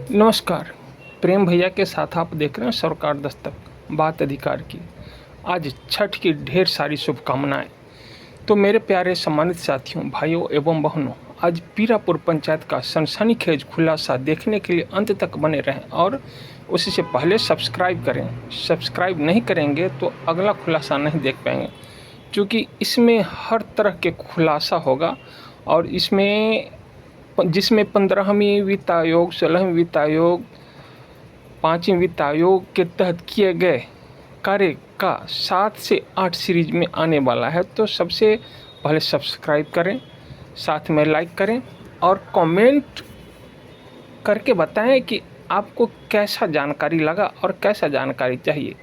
नमस्कार। प्रेम भैया के साथ आप देख रहे हैं सरकार दस्तक, बात अधिकार की। आज छठ की ढेर सारी शुभकामनाएं। तो मेरे प्यारे सम्मानित साथियों, भाइयों एवं बहनों, आज पीरापुर पंचायत का सनसनीखेज खुलासा देखने के लिए अंत तक बने रहें और उससे पहले सब्सक्राइब करें। सब्सक्राइब नहीं करेंगे तो अगला खुलासा नहीं देख पाएंगे, क्योंकि इसमें हर तरह के खुलासा होगा और जिसमें 15वीं वित्त आयोग, 16वीं वित्त आयोग, 5वीं वित्त आयोग के तहत किए गए कार्य का 7 से 8 सीरीज में आने वाला है। तो सबसे पहले सब्सक्राइब करें, साथ में लाइक करें और कमेंट करके बताएं कि आपको कैसा जानकारी लगा और कैसा जानकारी चाहिए,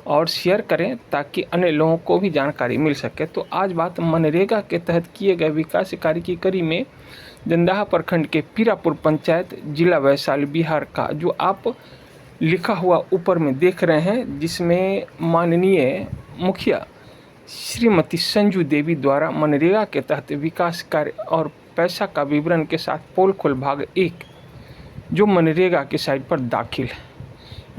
और शेयर करें ताकि अन्य लोगों को भी जानकारी मिल सके। तो आज बात मनरेगा के तहत किए गए विकास कार्य की कड़ी में जंदाहा प्रखंड के पीरापुर पंचायत, जिला वैशाली, बिहार का जो आप लिखा हुआ ऊपर में देख रहे हैं, जिसमें माननीय मुखिया श्रीमती संजू देवी द्वारा मनरेगा के तहत विकास कार्य और पैसा का विवरण के साथ पोल खोल भाग 1 जो मनरेगा की साइट पर दाखिल है।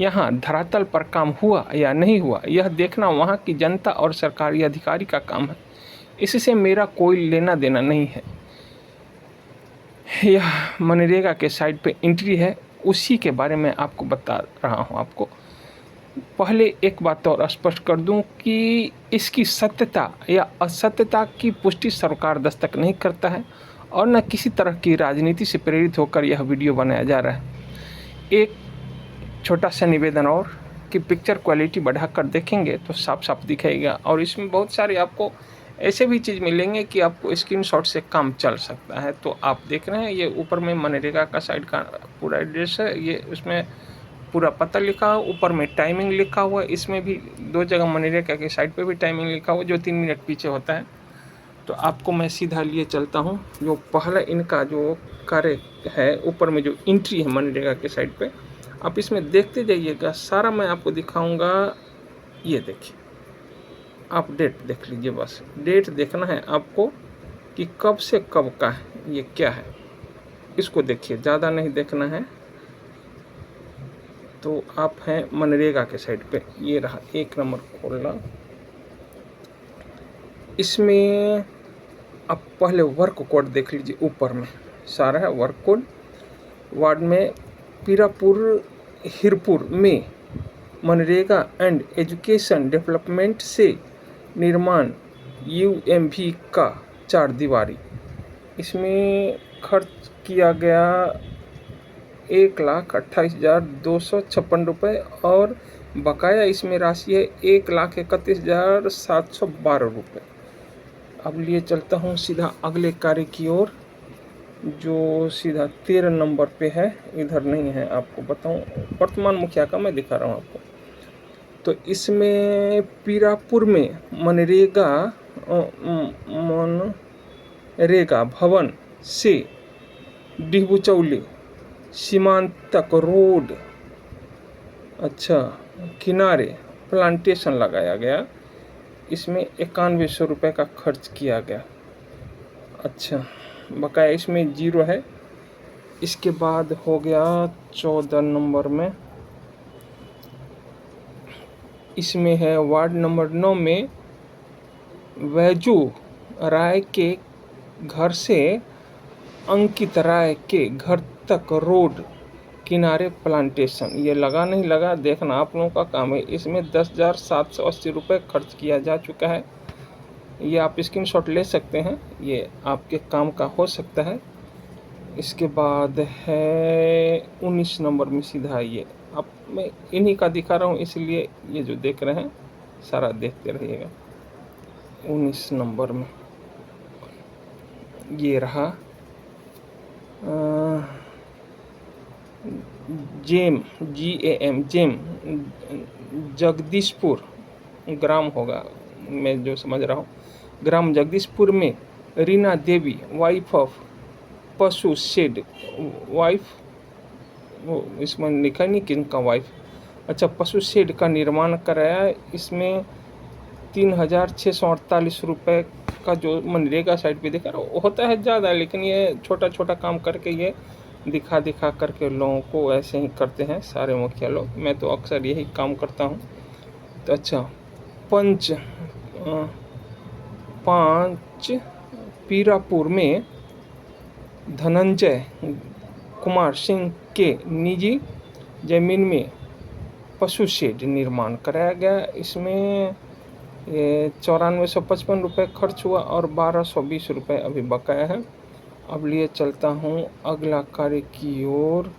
यहाँ धरातल पर काम हुआ या नहीं हुआ, यह देखना वहाँ की जनता और सरकारी अधिकारी का काम है। इससे मेरा कोई लेना देना नहीं है। यह मनरेगा के साइट पे एंट्री है, उसी के बारे में आपको बता रहा हूँ। आपको पहले एक बात और स्पष्ट कर दूं कि इसकी सत्यता या असत्यता की पुष्टि सरकार दस्तक नहीं करता है और न किसी तरह की राजनीति से प्रेरित होकर यह वीडियो बनाया जा रहा है। एक छोटा सा निवेदन और कि पिक्चर क्वालिटी बढ़ाकर देखेंगे तो साफ साफ दिखेगा, और इसमें बहुत सारे आपको ऐसे भी चीज़ मिलेंगे कि आपको स्क्रीनशॉट से काम चल सकता है। तो आप देख रहे हैं ये ऊपर में मनरेगा का साइड का पूरा एड्रेस है, ये उसमें पूरा पता लिखा हुआ, ऊपर में टाइमिंग लिखा हुआ है। इसमें भी 2 जगह मनरेगा के साइड पे भी टाइमिंग लिखा हुआ है, जो 3 मिनट पीछे होता है। तो आपको मैं सीधा लिए चलता हूँ। जो पहला इनका जो कार्य है, ऊपर में जो एंट्री है मनरेगा के साइड पे, आप इसमें देखते जाइएगा, सारा मैं आपको दिखाऊंगा। ये देखिए, आप डेट देख लीजिए, बस डेट देखना है आपको कि कब से कब का है, ये क्या है, इसको देखिए, ज़्यादा नहीं देखना है। तो आप हैं मनरेगा के साइड पे, ये रहा 1 नंबर खोलना। इसमें आप पहले वर्क कोड देख लीजिए, ऊपर में सारा है वर्क कोड। वार्ड में पीरापुर हिरपुर में मनरेगा एंड एजुकेशन डेवलपमेंट से निर्माण UMV का 4 दीवारी, इसमें खर्च किया गया 1,28,256 रुपये और बकाया इसमें राशि है 1,31,712 रुपये। अब लिए चलता हूँ सीधा अगले कार्य की ओर, जो सीधा 13 नंबर पे है, इधर नहीं है। आपको बताऊँ, वर्तमान मुखिया का मैं दिखा रहा हूँ आपको। तो इसमें पीरापुर में मनरेगा भवन से डिहबुचौली सीमांत तक रोड किनारे प्लांटेशन लगाया गया। इसमें 9100 रुपये का खर्च किया गया। बकाया इसमें 0 है। इसके बाद हो गया 14 नंबर में, इसमें है वार्ड नंबर 9 में वैजू राय के घर से अंकित राय के घर तक रोड किनारे प्लांटेशन। ये लगा नहीं लगा देखना आप लोगों का काम है। इसमें 10,780 रुपये खर्च किया जा चुका है। ये आप स्क्रीनशॉट ले सकते हैं, ये आपके काम का हो सकता है। इसके बाद है 19 नंबर में सीधा, ये अब मैं इन्हीं का दिखा रहा हूँ, इसलिए ये जो देख रहे हैं सारा देखते रहिएगा। 19 नंबर में ये रहा GAM जगदीशपुर ग्राम होगा, मैं जो समझ रहा हूँ, ग्राम जगदीशपुर में रीना देवी वाइफ ऑफ पशु शेड वाइफ, वो इसमें लिखा नहीं किनका वाइफ, पशु शेड का निर्माण कराया। इसमें 3,648 रुपये का जो मनरेगा साइट पे देखा होता है ज़्यादा, लेकिन ये छोटा छोटा काम करके ये दिखा दिखा करके लोगों को ऐसे ही करते हैं सारे मुखिया लोग। मैं तो अक्सर यही काम करता हूँ। तो अच्छा, पंच 5 पीरापुर में धनंजय कुमार सिंह के निजी जमीन में पशु शेड निर्माण कराया गया। इसमें 9455 रुपये खर्च हुआ और 1220 रुपये अभी बकाया है। अब लिए चलता हूँ अगला कार्य की ओर।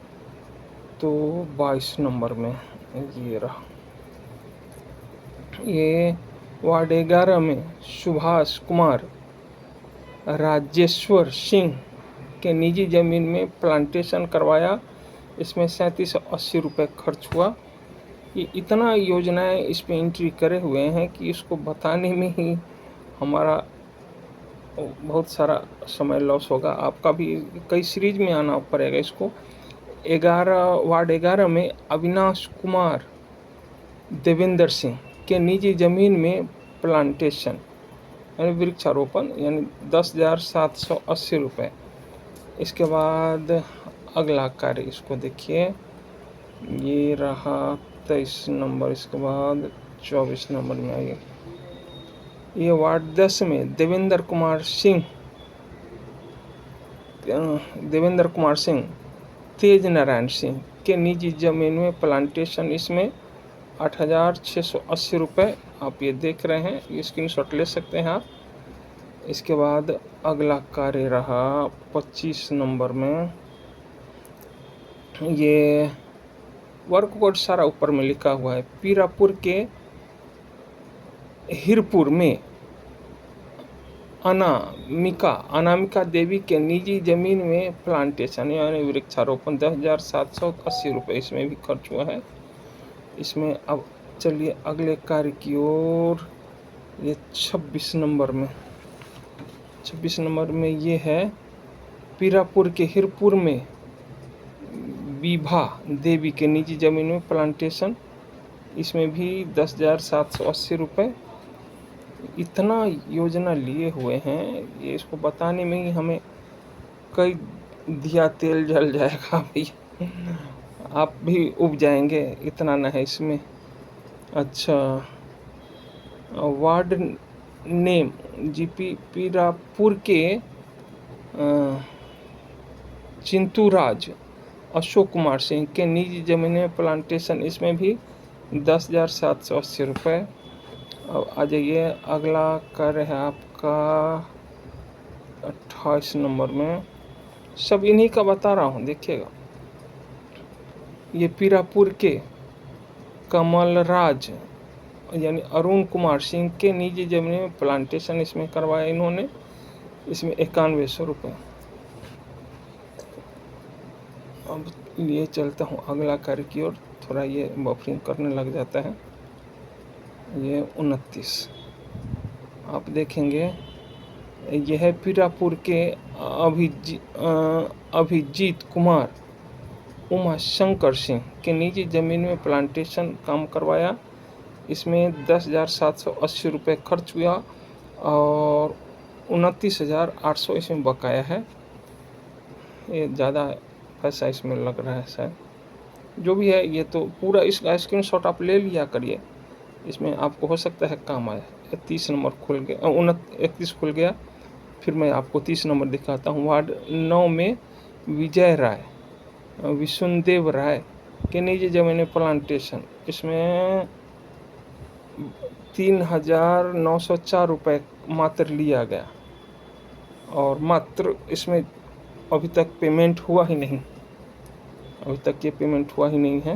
तो 22 नंबर में ये रहा, ये वार्ड 11 में सुभाष कुमार राजेश्वर सिंह के निजी ज़मीन में प्लांटेशन करवाया। इसमें 3780 रुपये खर्च हुआ। ये इतना योजनाएं इस पे एंट्री करे हुए हैं कि इसको बताने में ही हमारा बहुत सारा समय लॉस होगा। आपका भी कई सीरीज में आना पड़ेगा इसको। 11 वार्ड 11 में अविनाश कुमार देवेंद्र सिंह के निजी ज़मीन में प्लांटेशन यानी वृक्षारोपण यानी 10,780 रुपये। इसके बाद अगला कार्य इसको देखिए, ये रहा 23 नंबर। इसके बाद 24 नंबर में आइए, ये वार्ड 10 में देवेंद्र कुमार सिंह तेज नारायण सिंह के निजी ज़मीन में प्लांटेशन। इसमें 8,680 रुपये आप ये देख रहे हैं, ये स्क्रीनशॉट ले सकते हैं आप। इसके बाद अगला कार्य रहा 25 नंबर में, ये वर्क कोड सारा ऊपर में लिखा हुआ है। पीरापुर के हिरपुर में अनामिका देवी के निजी ज़मीन में प्लांटेशन यानी वृक्षारोपण 10,780 रुपये इसमें भी खर्च हुआ है। इसमें अब चलिए अगले कार्य की ओर। ये 26 नंबर में ये है पीरापुर के हिरपुर में विभा देवी के निजी ज़मीन में प्लांटेशन। इसमें भी 10,780 रुपये। इतना योजना लिए हुए हैं, ये इसको बताने में ही हमें कई दिया तेल जल जाएगा भैया, आप भी उब जाएंगे, इतना न है इसमें। अच्छा, वार्ड नेम जीपी पीरापुर के चिंतूराज अशोक कुमार सिंह के निजी ज़मीन में प्लांटेशन। इसमें भी 10,780 रुपये। अब आ जाइए, अगला कार्य है आपका 28 नंबर में। सब इन्हीं का बता रहा हूँ, देखिएगा। ये पीरापुर के कमलराज यानी अरुण कुमार सिंह के निजी ज़मीन में प्लांटेशन इसमें करवाया इन्होंने। इसमें 9100 रुपये। अब ये चलता हूँ अगला कार्य की ओर। थोड़ा ये बफरिंग करने लग जाता है। ये 29 आप देखेंगे, यह है पीरापुर के अभिजीत कुमार उमा शंकर सिंह के निजी ज़मीन में प्लांटेशन काम करवाया। इसमें 10,780 रुपये खर्च हुआ और 29,800 इसमें बकाया है। ये ज़्यादा पैसा इसमें लग रहा है शायद। जो भी है, ये तो पूरा इसका स्क्रीनशॉट आप ले लिया करिए, इसमें आपको हो सकता है काम आए। 30 नंबर खुल गया, 31 खुल गया। फिर मैं आपको 30 नंबर दिखाता हूँ। वार्ड 9 में विजय राय विष्णुदेव राय के निजी ज़मीन में प्लांटेशन। इसमें 3,904 रुपये मात्र लिया गया और मात्र इसमें अभी तक पेमेंट हुआ ही नहीं। अभी तक ये पेमेंट हुआ ही नहीं है।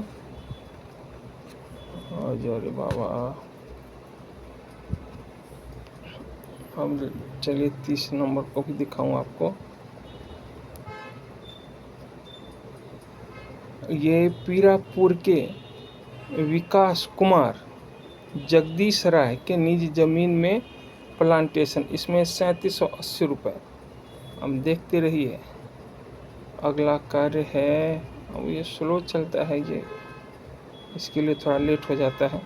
अरे बाबा, अब चलिए 30 नंबर को भी दिखाऊं आपको। ये पीरापुर के विकास कुमार जगदीश राय के निजी ज़मीन में प्लांटेशन। इसमें 3780 रुपये। अब देखते रहिए, अगला कार्य है। अब ये स्लो चलता है, ये इसके लिए थोड़ा लेट हो जाता है।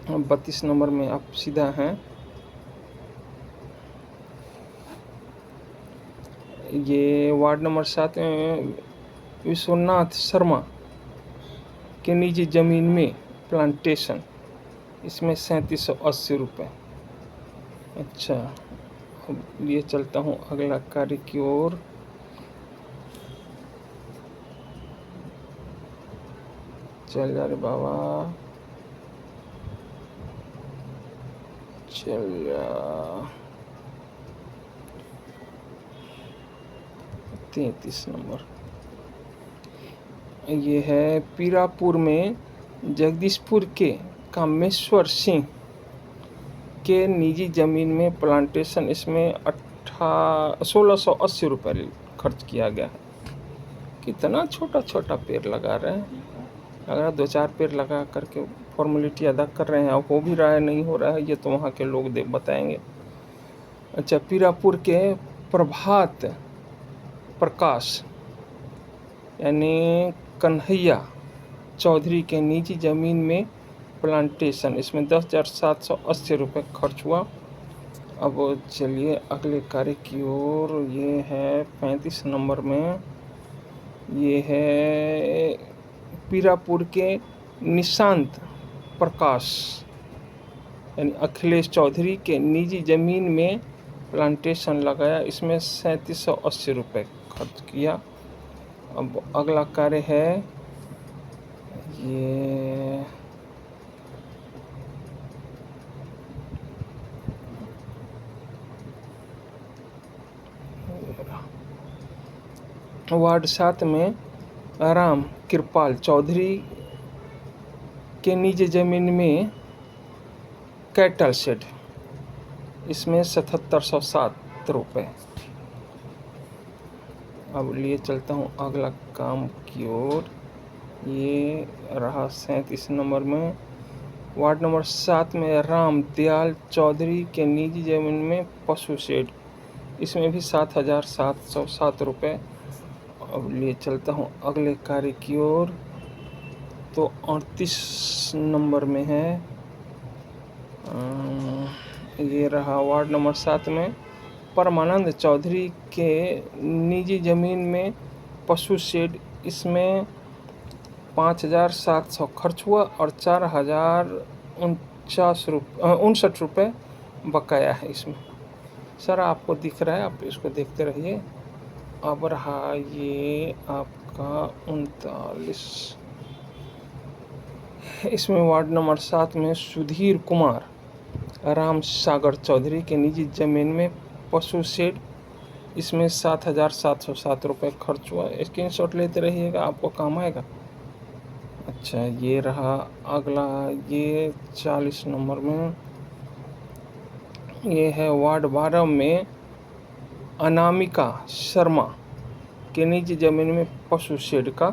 32 नंबर में आप सीधा हैं। ये वार्ड नंबर 7 में विश्वनाथ शर्मा के निजी ज़मीन में प्लांटेशन, इसमें 3780 रुपये। अच्छा, अब ये चलता हूँ अगला कार्य की ओर। चल जा रे बाबा, चल जा। 33 नंबर ये है पीरापुर में जगदीशपुर के कामेश्वर सिंह के निजी ज़मीन में प्लांटेशन, इसमें 1680 रुपये खर्च किया गया है। कितना छोटा छोटा पेड़ लगा रहे हैं, अगर 2-4 पेड़ लगा करके फॉर्मेलिटी अदा कर रहे हैं, अब हो भी रहा है नहीं हो रहा है ये तो वहाँ के लोग बताएंगे। अच्छा, पीरापुर के प्रभात प्रकाश यानी कन्हैया चौधरी के निजी ज़मीन में प्लांटेशन, इसमें 10,780 रुपये खर्च हुआ। अब चलिए अगले कार्य की ओर। ये है 35 नंबर में, ये है पीरापुर के निशांत प्रकाश यानी अखिलेश चौधरी के निजी ज़मीन में प्लांटेशन लगाया, इसमें 3780 रुपये खर्च किया। अब अगला कार्य है ये वार्ड 7 में राम कृपाल चौधरी के निजी ज़मीन में कैटल शेड, इसमें 7707 रुपये। अब लिए चलता हूँ अगला काम की ओर। ये रहा 37 नंबर में, वार्ड नंबर 7 में राम दयाल चौधरी के निजी ज़मीन में पशु शेड, इसमें भी 7707 रुपये। अब लिए चलता हूँ अगले कार्य की ओर। तो 38 नंबर में है, ये रहा वार्ड नंबर 7 में परमानंद चौधरी के निजी ज़मीन में पशु शेड, इसमें 5700 खर्च हुआ और 4059 रुपये बकाया है इसमें। सर आपको दिख रहा है, आप इसको देखते रहिए। अब रहा ये आपका 39, इसमें वार्ड नंबर 7 में सुधीर कुमार राम सागर चौधरी के निजी ज़मीन में पशु शेड, इसमें 7707 रुपये खर्च हुआ। स्क्रीनशॉट लेते रहिएगा, आपको काम आएगा। अच्छा, ये रहा अगला, ये 40 नंबर में, ये है वार्ड 12 में अनामिका शर्मा के निजी ज़मीन में पशु शेड का,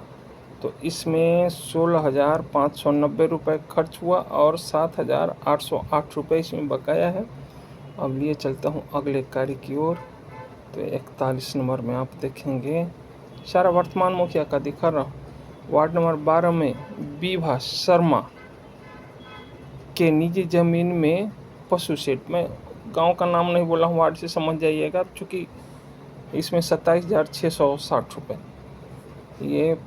तो इसमें 16,590 रुपये खर्च हुआ और 7,808 रुपये इसमें बकाया है। अब लिए चलता हूँ अगले कार्य की ओर। तो 41 नंबर में आप देखेंगे, सारा वर्तमान मुखिया का दिखा रहा हूँ। वार्ड नंबर 12 में विभा शर्मा के निजी ज़मीन में पशु शेड, मैं गांव का नाम नहीं बोला हूँ, वार्ड से समझ जाइएगा, चूँकि इसमें 27,660 रुपये, ये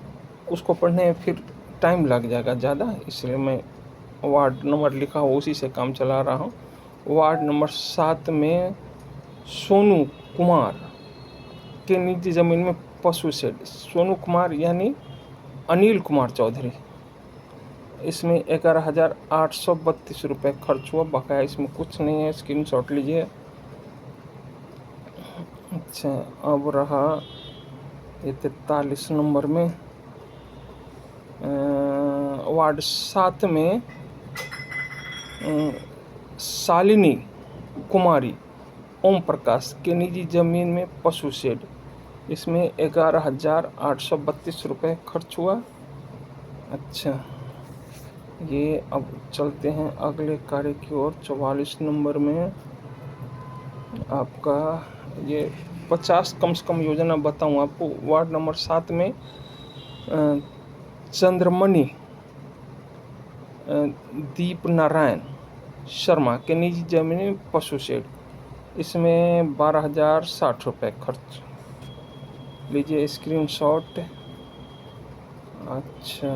उसको पढ़ने में फिर टाइम लग जाएगा ज़्यादा, इसलिए मैं वार्ड नंबर लिखा हो उसी से काम चला रहा हूँ। वार्ड नंबर 7 में सोनू कुमार के निजी ज़मीन में पशु शेड, सोनू कुमार यानी अनिल कुमार चौधरी, इसमें 11,832 रुपये खर्च हुआ, बकाया इसमें कुछ नहीं है, स्क्रीनशॉट लीजिए। अच्छा, अब रहा ये 43 नंबर में, वार्ड 7 में शालिनी कुमारी ओम प्रकाश के निजी ज़मीन में पशु शेड, इसमें 11,832 रुपये खर्च हुआ। अच्छा, ये अब चलते हैं अगले कार्य की ओर। 44 नंबर में आपका ये 50 कम से कम योजना बताऊँ आपको। वार्ड नंबर 7 में चंद्रमणि दीप नारायण शर्मा के निजी ज़मीन में पशु शेड, इसमें 12,060 रुपये खर्च लीजिए स्क्रीनशॉट। अच्छा,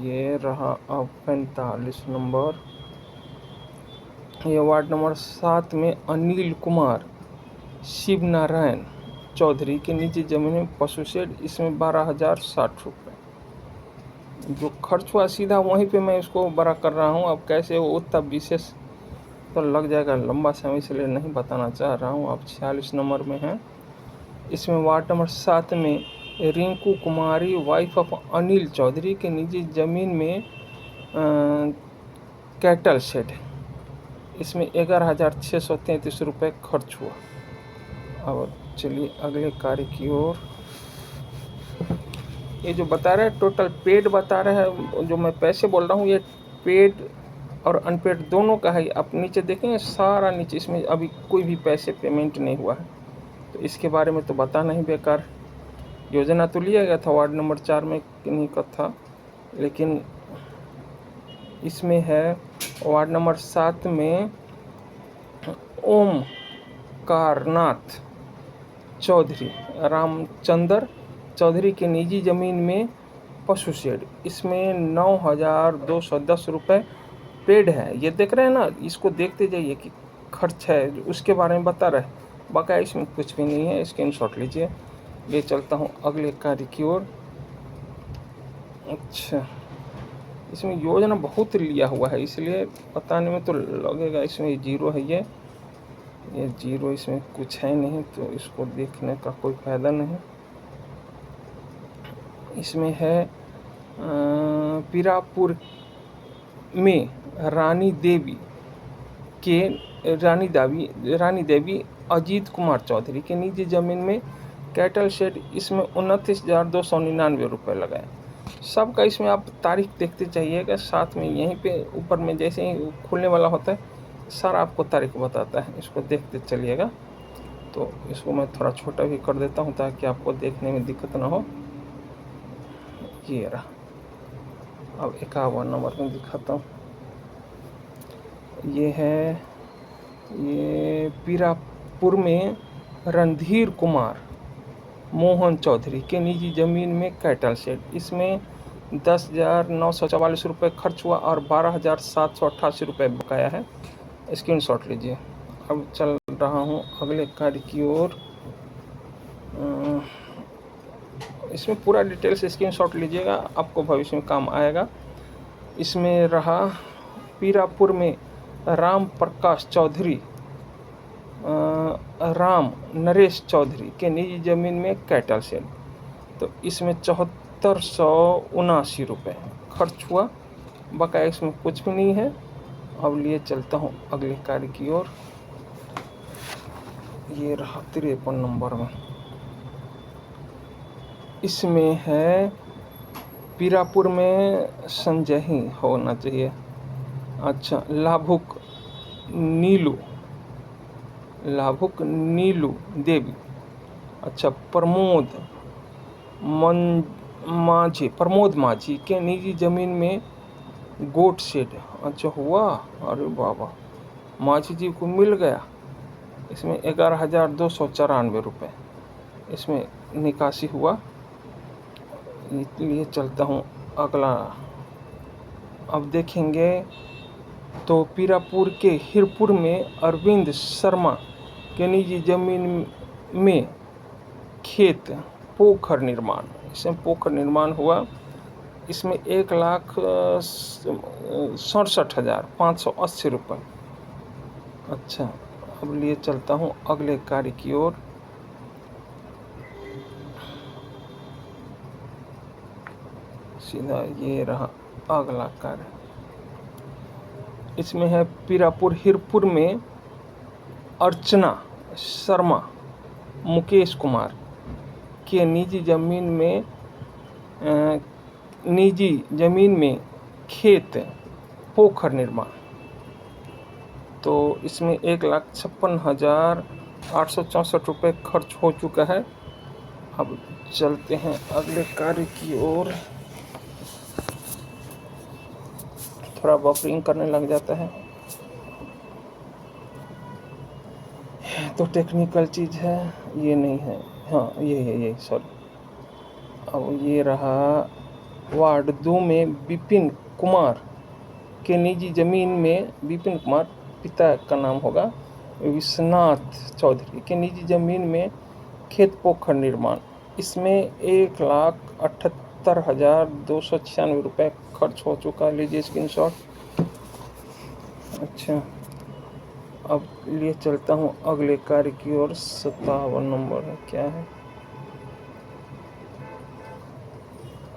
ये रहा अब 45 नंबर। ये वार्ड नंबर 7 में अनिल कुमार शिव नारायण चौधरी के निजी जमीन में पशु शेड, इसमें 12,060 रुपये जो खर्च हुआ सीधा वहीं पे मैं इसको बड़ा कर रहा हूँ। अब कैसे वो उतना विशेष तो लग जाएगा लंबा समय, इसलिए नहीं बताना चाह रहा हूँ। अब 46 नंबर में है। इसमें वार्ड नंबर 7 में रिंकू कुमारी वाइफ ऑफ अनिल चौधरी के निजी ज़मीन में कैटल शेड, इसमें 11,633 रुपये खर्च हुआ। अब चलिए अगले कार्य की ओर। ये जो बता रहे हैं टोटल पेड बता रहे हैं, जो मैं पैसे बोल रहा हूँ ये पेड और अनपेड दोनों का है। आप नीचे देखेंगे सारा नीचे, इसमें अभी कोई भी पैसे पेमेंट नहीं हुआ है, तो इसके बारे में तो बताना ही बेकार। योजना तो लिया गया था वार्ड नंबर 4 में किन्हीं का था, लेकिन इसमें है वार्ड नंबर 7 में ओम कारनाथ चौधरी रामचंद्र चौधरी के निजी ज़मीन में पशु शेड, इसमें 9,210 रुपये पेड है। ये देख रहे हैं ना, इसको देखते जाइए कि खर्च है उसके बारे में बता रहे हैं, बाकी इसमें कुछ भी नहीं है। स्क्रीनशॉट लीजिए। ले चलता हूँ अगले कार्य की ओर। अच्छा, इसमें योजना बहुत लिया हुआ है, इसलिए बताने में तो लगेगा। इसमें जीरो है, ये जीरो, इसमें कुछ है नहीं, तो इसको देखने का कोई फ़ायदा नहीं। इसमें है पीरापुर में रानी देवी अजीत कुमार चौधरी के निजी ज़मीन में कैटल शेड, इसमें 29,299 रुपये लगाए। सबका इसमें आप तारीख देखते जाइएगा, साथ में यहीं पे ऊपर में जैसे ही खुलने वाला होता है सारा आपको तारीख बताता है, इसको देखते चलिएगा। तो इसको मैं थोड़ा छोटा भी कर देता हूँ ताकि आपको देखने में दिक्कत ना हो। ये रहा। अब 51 नंबर में दिखाता हूँ। ये पीरापुर में रणधीर कुमार मोहन चौधरी के निजी ज़मीन में कैटल शेड, इसमें 10,944 रुपये खर्च हुआ और 12,788 रुपये बकाया है। स्क्रीनशॉट लीजिए। अब चल रहा हूँ अगले कार्य की ओर। इसमें पूरा डिटेल्स स्क्रीनशॉट लीजिएगा, आपको भविष्य में काम आएगा। इसमें रहा पीरापुर में राम प्रकाश चौधरी राम नरेश चौधरी के निजी ज़मीन में कैटल शेड, तो इसमें 7479 रुपये खर्च हुआ, बकाया इसमें कुछ भी नहीं है। अब लिए चलता हूँ अगले कार्य की ओर। ये रहा 53 नंबर में। इसमें है पीरापुर में संजय ही होना चाहिए। अच्छा, लाभुक नीलू देवी। अच्छा, प्रमोद माझी के निजी ज़मीन में गोट शेड। अच्छा हुआ, अरे बाबा, माझी जी को मिल गया। इसमें 11,294 रुपये इसमें निकासी हुआ। इसलिए चलता हूँ अगला। अब देखेंगे तो पीरापुर के हिरपुर में अरविंद शर्मा के निजी ज़मीन में खेत पोखर निर्माण, इसमें पोखर निर्माण हुआ। इसमें 1,67,580 रुपये। अच्छा, अब लिए चलता हूँ अगले कार्य की ओर। सीधा ये रहा अगला कार्य। इसमें है पीरापुर हिरपुर में अर्चना शर्मा मुकेश कुमार के निजी ज़मीन में खेत पोखर निर्माण, तो इसमें 1,56,864 रुपये खर्च हो चुका है। अब चलते हैं अगले कार्य की ओर। थोड़ा बफरिंग करने लग जाता है तो टेक्निकल चीज़ है, ये नहीं है। हाँ, ये सॉरी, अब ये रहा वार्ड 2 में विपिन कुमार के निजी ज़मीन में, विपिन कुमार पिता का नाम होगा, विश्वनाथ चौधरी के निजी ज़मीन में खेत पोखर निर्माण, इसमें 1,78,296 रुपये खर्च हो चुका है। लीजिए स्क्रीनशॉट। अच्छा, अब लिए चलता हूँ अगले कार्य की ओर। 57 नंबर क्या है?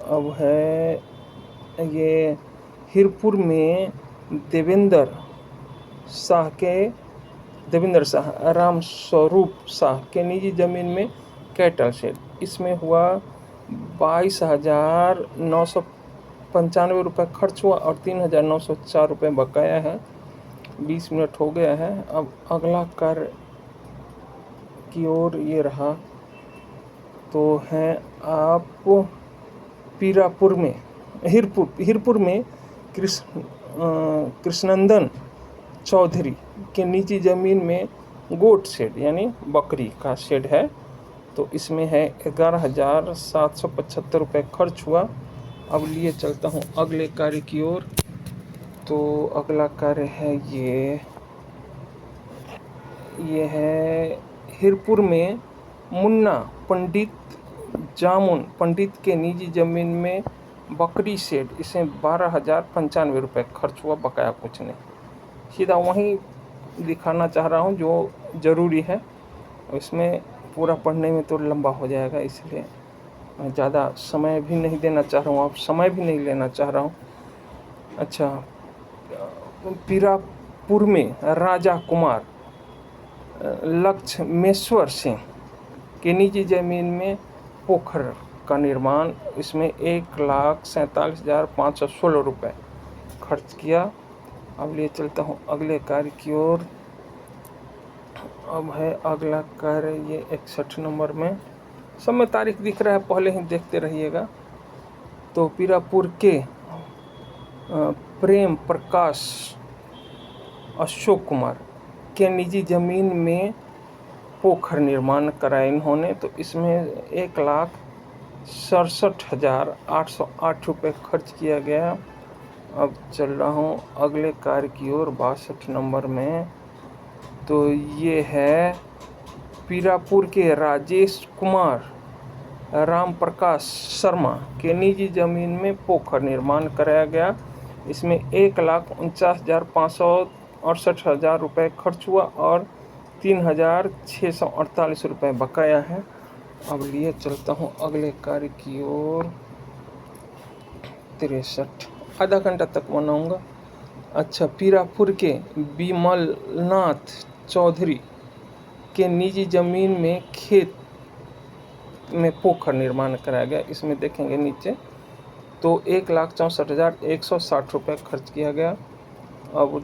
अब है ये हिरपुर में देवेंद्र शाह राम स्वरूप शाह के निजी ज़मीन में कैटल शेड, इसमें हुआ 22,995 रुपये खर्च हुआ और 3,904 रुपये बकाया है। 20 मिनट हो गया है। अब अगला कार्य की ओर ये रहा, तो हैं आप पीरापुर में हिरपुर में कृष्णनंदन चौधरी के निजी ज़मीन में गोट शेड यानी बकरी का शेड है, तो इसमें है 11,775 रुपये खर्च हुआ। अब लिए चलता हूँ अगले कार्य की ओर। तो अगला कार्य है ये है हिरपुर में मुन्ना जामुन पंडित के निजी ज़मीन में बकरी शेड, इसमें 12,095 रुपये खर्च हुआ, बकाया कुछ नहीं। सीधा वहीं दिखाना चाह रहा हूँ जो ज़रूरी है, इसमें पूरा पढ़ने में तो लंबा हो जाएगा, इसलिए मैं ज़्यादा समय भी नहीं देना चाह रहा हूँ, आप समय भी नहीं लेना चाह रहा हूँ। अच्छा, पीरापुर में राजा कुमार लक्ष्मेश्वर सिंह के निजी ज़मीन में पोखर का निर्माण, इसमें 1,47,516 रुपये खर्च किया। अब लिए चलता हूँ अगले कार्य की ओर। अब है अगला कार्य ये 61 नंबर में, सब में तारीख दिख रहा है, पहले ही देखते रहिएगा। तो पीरापुर के प्रेम प्रकाश अशोक कुमार के निजी ज़मीन में पोखर निर्माण कराया इन्होंने, तो इसमें 1,67,808 रुपये खर्च किया गया। अब चल रहा हूँ अगले कार्य की ओर 62 नंबर में। तो ये है पीरापुर के राजेश कुमार राम प्रकाश शर्मा के निजी ज़मीन में पोखर निर्माण कराया गया, इसमें 1,49,568 रुपये खर्च हुआ और 3,648 रुपये बकाया है। अब लिए चलता हूँ अगले कार्य की ओर। 63 आधा घंटा तक बनाऊँगा। अच्छा, पीरापुर के बिमलनाथ चौधरी के निजी ज़मीन में खेत में पोखर निर्माण कराया गया, इसमें देखेंगे नीचे, तो 1,64,160 रुपये खर्च किया गया। अब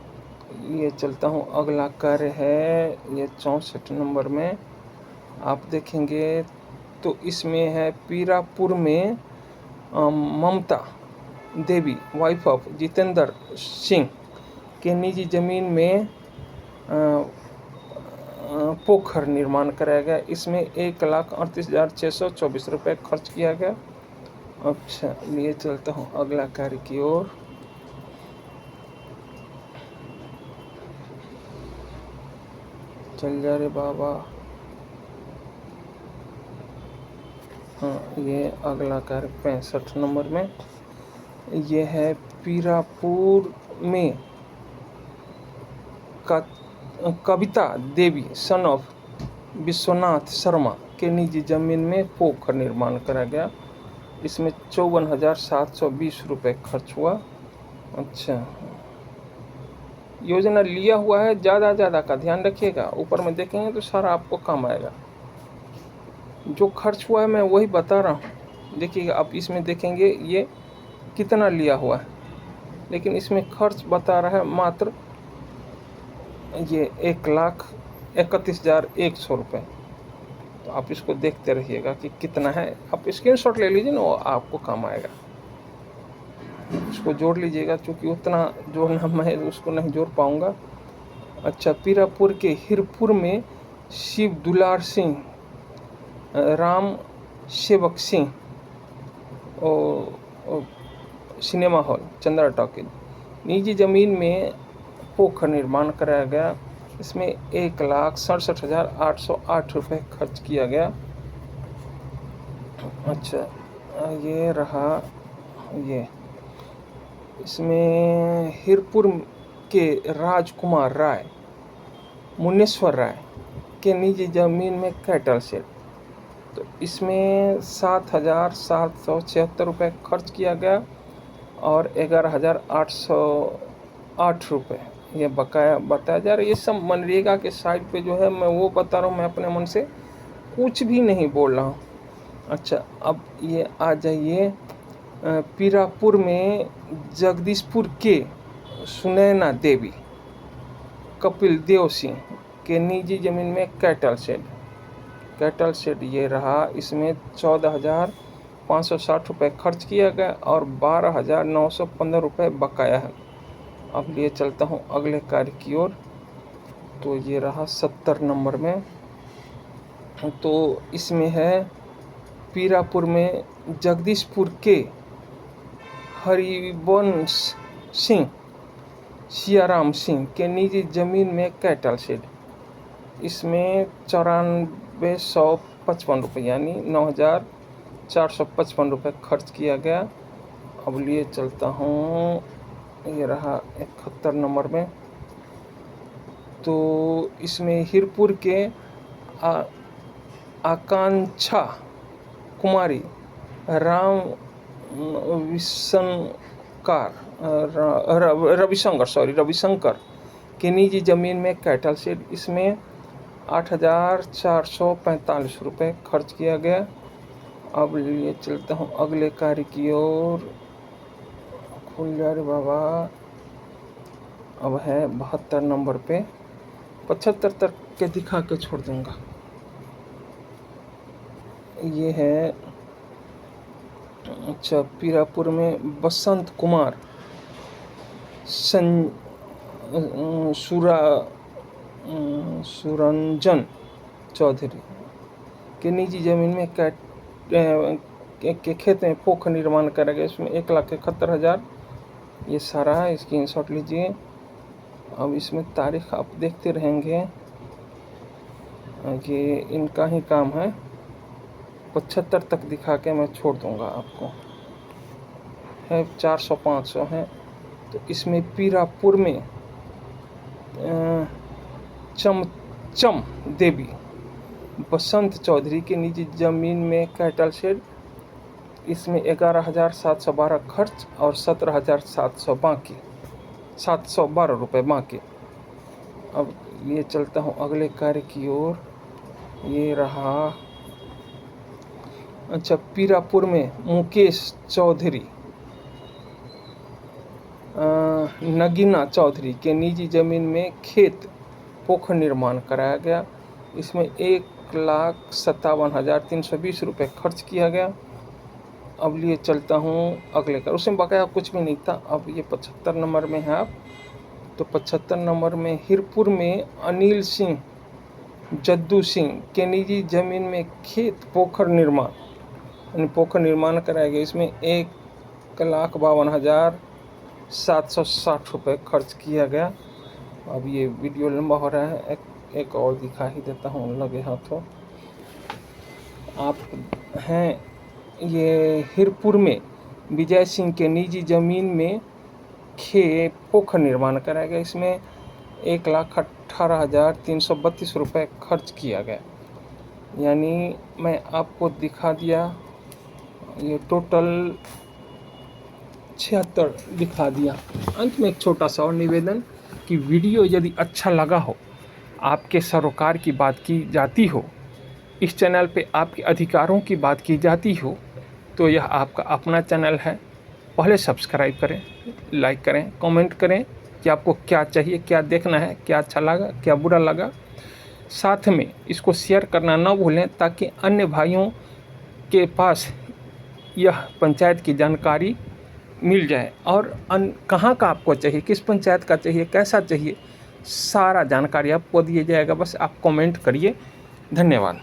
ये चलता हूँ अगला कार्य है ये 64 नंबर में, आप देखेंगे तो इसमें है पीरापुर में ममता देवी वाइफ ऑफ जितेंद्र सिंह के निजी ज़मीन में पोखर निर्माण कराया गया, इसमें 1,38,624 रुपये खर्च किया गया। अच्छा, लिए चलता हूँ अगला कार्य की ओर। चल जा रे बाबा। हाँ, ये अगला कार्य 65 नंबर में, ये है पीरापुर में कविता देवी सन ऑफ विश्वनाथ शर्मा के निजी ज़मीन में पोखर निर्माण कराया गया, इसमें 54,720 रुपये खर्च हुआ। अच्छा, योजना लिया हुआ है, ज़्यादा का ध्यान रखिएगा, ऊपर में देखेंगे तो सारा आपको काम आएगा। जो खर्च हुआ है मैं वही बता रहा हूँ, देखिएगा आप इसमें देखेंगे ये कितना लिया हुआ है, लेकिन इसमें खर्च बता रहा है मात्र ये 1,31,100 रुपये। तो आप इसको देखते रहिएगा कि कितना है, आप स्क्रीनशॉट ले लीजिए ना, वो आपको काम आएगा। इसको जोड़ लीजिएगा, क्योंकि उतना जोड़ना मैं उसको नहीं जोड़ पाऊँगा। अच्छा, पीरापुर के हिरपुर में शिव दुलार सिंह राम सेवक सिंह और सिनेमा हॉल चंद्रा टॉकीज। निजी ज़मीन में पोखर निर्माण कराया गया। इसमें 1,67,808 रुपये खर्च किया गया। अच्छा, ये रहा ये। इसमें हिरपुर के राजकुमार राय, मुनेश्वर राय के निजी ज़मीन में कैटल शेड, तो इसमें 7,776 रुपये खर्च किया गया और 11,808 रुपये ये बकाया बताया जा रहा है। ये सब मनरेगा के साइट पे जो है, मैं वो बता रहा हूँ, मैं अपने मन से कुछ भी नहीं बोल रहा हूँ। अच्छा, अब ये आ जाइए पीरापुर में जगदीशपुर के सुनैना देवी कपिल देव सिंह के निजी ज़मीन में कैटल शेड ये रहा। इसमें 14,560 रुपये खर्च किया गया और 12,915 रुपये बकाया है। अब लिए चलता हूँ अगले कार्य की ओर। तो ये रहा 70 नंबर में। तो इसमें है पीरापुर में जगदीशपुर के हरिवंश सिंह सियाराम सिंह के निजी ज़मीन में कैटल शेड। इसमें 94,155 रुपये यानी 9,455 रुपये खर्च किया गया। अब लिए चलता हूँ, ये रहा 71 नंबर में। तो इसमें हिरपुर के आकांक्षा कुमारी राम रविशंकर के निजी ज़मीन में कैटल शेड। इसमें 8,445 रुपये खर्च किया गया। अब लिए चलता हूँ अगले कार्य की ओर। खुल जा रे बाबा। अब है 72 नंबर पे। 75 तक के दिखा के छोड़ दूंगा। ये है अच्छा, पीरापुर में बसंत कुमार सुरंजन चौधरी के निजी ज़मीन में के खेत में पोखर निर्माण करा गया। इसमें 1,71,000 ये सारा है, स्क्रीनशॉट लीजिए। अब इसमें तारीख आप देखते रहेंगे, ये इनका ही काम है। 75 तक दिखा के मैं छोड़ दूंगा आपको। है 400-500 है। तो इसमें पीरापुर में चमचम देवी बसंत चौधरी के निजी ज़मीन में कैटल शेड। इसमें 11,712 खर्च और 17,712 रुपये बाकी। अब ये चलता हूँ अगले कार्य की ओर। ये रहा अच्छा, पीरापुर में मुकेश चौधरी नगीना चौधरी के निजी ज़मीन में खेत पोखर निर्माण कराया गया। इसमें 1,57,320 रुपये खर्च किया गया। अब लिए चलता हूँ अगले कर, उसमें बकाया कुछ भी नहीं था। अब ये 75 नंबर में है। आप तो 75 नंबर में हिरपुर में अनिल सिंह जद्दू सिंह के निजी ज़मीन में खेत पोखर निर्माण कराया गया। इसमें 1,52,760 रुपये खर्च किया गया। अब ये वीडियो लंबा हो रहा है, एक और दिखा ही देता हूँ लगे हाथों। आप हैं ये हिरपुर में विजय सिंह के निजी ज़मीन में पोखर निर्माण कराया गया। इसमें 1,18,332 रुपये खर्च किया गया। यानी मैं आपको दिखा दिया, ये टोटल 76 दिखा दिया। अंत में एक छोटा सा और निवेदन कि वीडियो यदि अच्छा लगा हो, आपके सरोकार की बात की जाती हो, इस चैनल पे आपके अधिकारों की बात की जाती हो, तो यह आपका अपना चैनल है। पहले सब्सक्राइब करें, लाइक करें, कमेंट करें कि आपको क्या चाहिए, क्या देखना है, क्या अच्छा लगा, क्या बुरा लगा। साथ में इसको शेयर करना ना भूलें ताकि अन्य भाइयों के पास यह पंचायत की जानकारी मिल जाए और कहाँ का आपको चाहिए, किस पंचायत का चाहिए, कैसा चाहिए, सारा जानकारी आपको दिया जाएगा। बस आप कमेंट करिए। धन्यवाद।